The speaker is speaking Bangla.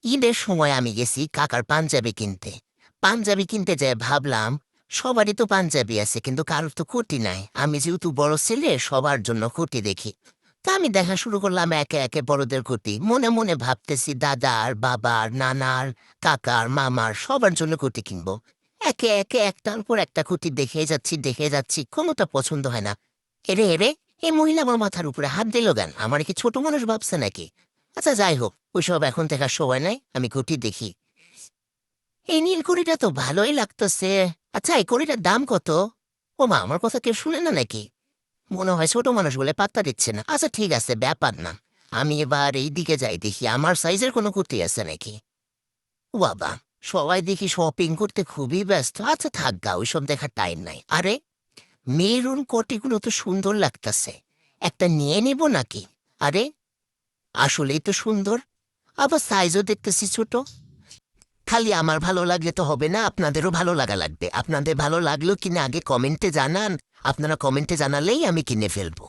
ঈদের সময় আমি গেছি কাকার পাঞ্জাবি কিনতে। পাঞ্জাবি কিনতে যেয়ে ভাবলাম, সবারই তো পাঞ্জাবি আছে কিন্তু কারোর তো খুঁটি নাই। আমি যেহেতু বড় ছেলে, সবার জন্য খুঁটি দেখি। তা আমি দেখা শুরু করলাম একে একে বড়দের খুঁটি। মনে মনে ভাবতেছি দাদার, বাবার, নানার, কাকার, মামার সবার জন্য খুঁটি কিনবো। একে একে একটার পর একটা খুঁটি দেখে যাচ্ছি, কোনোটা পছন্দ হয় না। এরে এরে, এই মহিলা আমার মাথার উপরে হাত দিল কেন? আমার কি ছোট মানুষ ভাবছে নাকি? আচ্ছা যাই হোক, ওইসব এখন দেখার সময় নাই, আমি ঘুটি দেখি। এই নীল ঘড়িটা তো ভালোই লাগতেছে। আচ্ছা, এই ঘড়িটার দাম কত? ও মা, আমার কথা কেউ শুনে না নাকি? মনে হয় ছোট মানুষ বলে পাত্তা দিচ্ছে না। আচ্ছা ঠিক আছে, ব্যাপার না। আমি এবার এই দিকে যাই, দেখি আমার সাইজের কোনো কুর্তি আছে নাকি। ও বাবা, সবাই দেখি শপিং করতে খুবই ব্যস্ত। আচ্ছা থাক গা, ওইসব দেখার টাইম নাই। আরে, মেরুন কোটিগুলো তো সুন্দর লাগতাছে, একটা নিয়ে নিব নাকি? আরে, আসলেই তো সুন্দর, আবার সাইজও দেখতেছি ছোট। খালি আমার ভালো লাগলে তো হবে না, আপনাদেরও ভালো লাগা লাগবে। আপনাদের ভালো লাগলো কিনা আগে কমেন্টে জানান। আপনারা কমেন্টে জানালেই আমি কিনে ফেলবো।